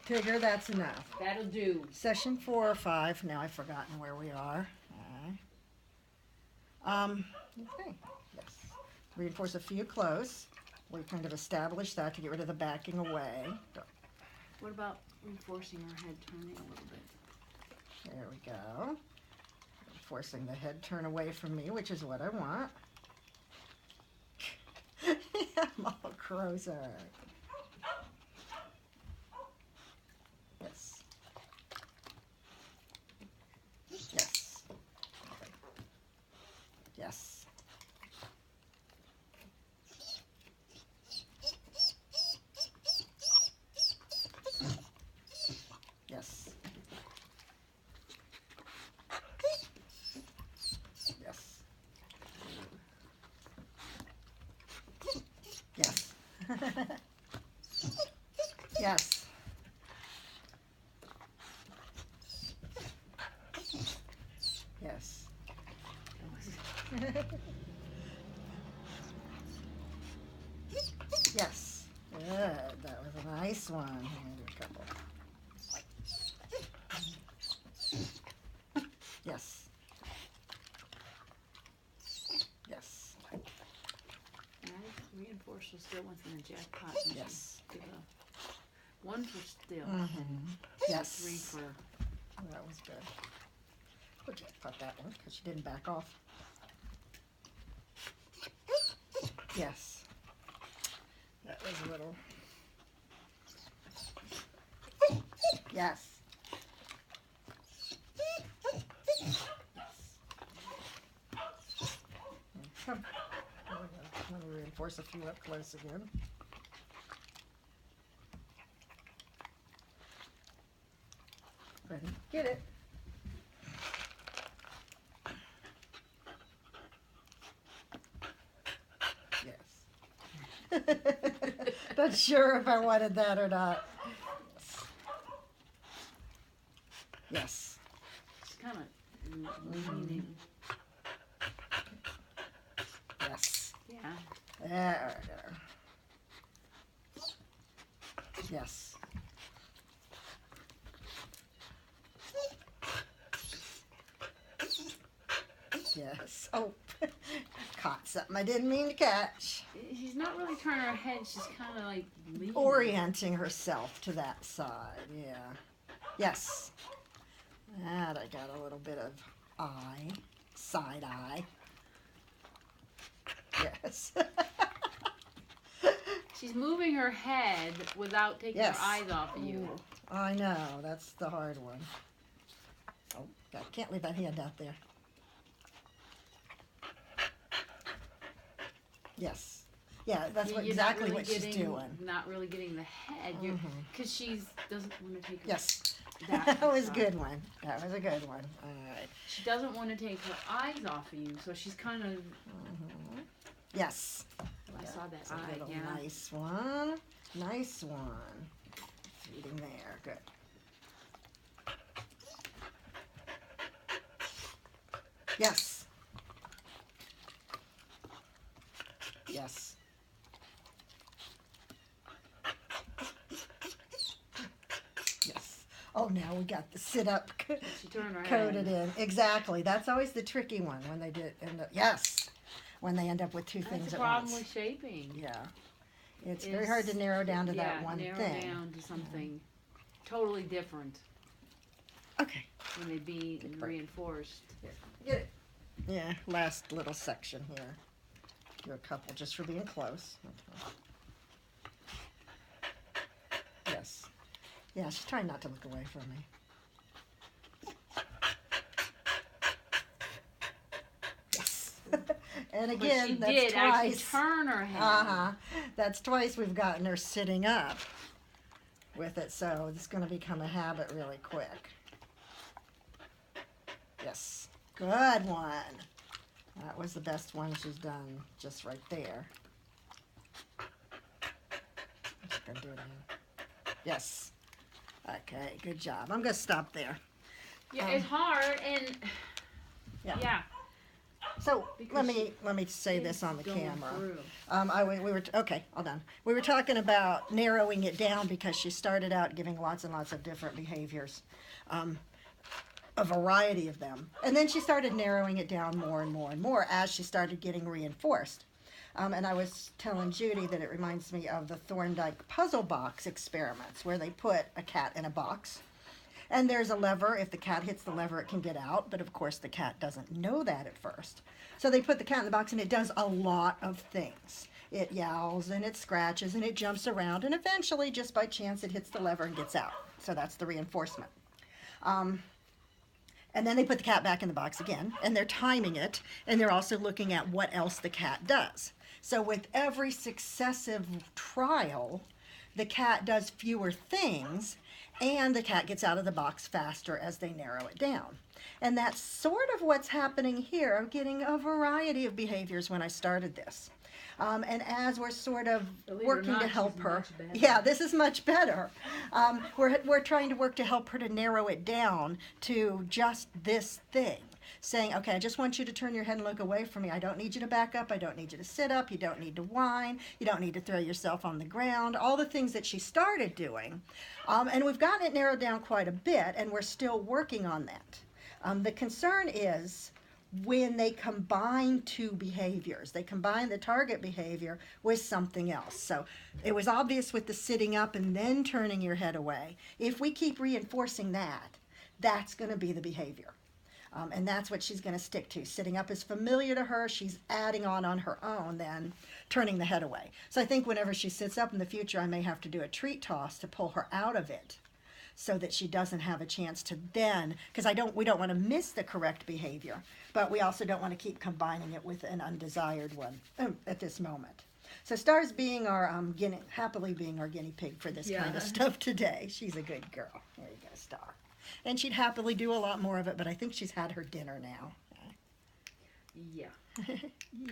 Figure that's enough. That'll do. Session 4 or 5. Now I've forgotten where we are. Okay. Yes. Reinforce a few close. We kind of established that to get rid of the backing away. What about reinforcing our head turning a little bit? There we go. Forcing the head turn away from me, which is what I want. I'm all crow's eye. Yes. Yes. Yes. Yes. Yes. Yes. Yes. Yes. Yes. Good. That was a nice one. I'm gonna do a couple. Yes. Yes. Alright, reinforce those still ones in the jackpot. Yes. Give a 1 for still. Yes. 3 for. Oh, that was good. We'll jackpot that one because she didn't back off. Yes. That was a little. Yes. Come. Let me reinforce a few up close again. Ready? Get it. Yes. Not sure if I wanted that or not. Yes. It's kind of leaning. Yes. Yeah. There. Yes. Yes. Oh, caught something I didn't mean to catch. She's not really turning her head. She's kind of like leaning. Orienting herself to that side. Yeah. Yes. That I got a little bit of eye, side eye. Yes. She's moving her head without taking Yes. her eyes off of you. I know. That's the hard one. Oh, I can't leave that hand out there. Yes. Yeah, that's You're exactly not really what she's getting, doing. Not really getting the head, because she doesn't want to take her. Yes. That That was a side. good one. That was a good one. All right. She doesn't want to take her eyes off of you, so she's kind of. Yes. I saw that That's a eye. little Yeah. nice one. Nice one. Feeding there. Good. Yes. Yes. Yes. Oh, now we got the sit up She turned her coded head. in. Exactly. That's always the tricky one when they did end up. Yes. When they end up with two That's things the at problem once. with shaping. Yeah. It's very hard to narrow down to that one narrow thing. down to something totally different Okay. when they be Good break. reinforced. Get it. Yeah, last little section here. Do a couple just for being close. Okay. Yes. Yeah, she's trying not to look away from me. Yes. And again, but she that's did actually twice. turn her head. Uh-huh. That's twice we've gotten her sitting up with it, so it's going to become a habit really quick. Yes. Good one. That was the best one she's done just right there. I'm just gonna do it again. Yes. Okay, good job. I'm going to stop there. Yeah, it's hard, and Yeah. yeah. So Because let me say this on the Going camera. through. We were okay. All done. We were talking about narrowing it down because she started out giving lots and lots of different behaviors, a variety of them, and then she started narrowing it down more and more and more as she started getting reinforced. And I was telling Judy that it reminds me of the Thorndike puzzle box experiments, where they put a cat in a box. And there's a lever. If the cat hits the lever, it can get out. But of course, the cat doesn't know that at first. So they put the cat in the box, and it does a lot of things. It yowls, and it scratches, and it jumps around. And eventually, just by chance, it hits the lever and gets out. So that's the reinforcement. And then they put the cat back in the box again, and they're timing it, and they're also looking at what else the cat does. So with every successive trial, the cat does fewer things, and the cat gets out of the box faster as they narrow it down. And that's sort of what's happening here. I'm getting a variety of behaviors when I started this. And as we're sort of Believe it or working not, to help she's her, much better. yeah, this is much better. We're trying to work to help her to narrow it down to just this thing. Saying, okay, I just want you to turn your head and look away from me. I don't need you to back up. I don't need you to sit up. You don't need to whine. You don't need to throw yourself on the ground. All the things that she started doing. And we've gotten it narrowed down quite a bit, and we're still working on that. The concern is when they combine two behaviors. They combine the target behavior with something else. So it was obvious with the sitting up and then turning your head away. If we keep reinforcing that, that's going to be the behavior. And that's what she's going to stick to. Sitting up is familiar to her. She's adding on her own, then turning the head away. So I think whenever she sits up in the future, I may have to do a treat toss to pull her out of it so that she doesn't have a chance to then, because we don't want to miss the correct behavior, but we also don't want to keep combining it with an undesired one at this moment. So Star's being our happily being our guinea pig for this kind of stuff today. She's a good girl. There you go, Star. And she'd happily do a lot more of it, but I think she's had her dinner now. Yeah.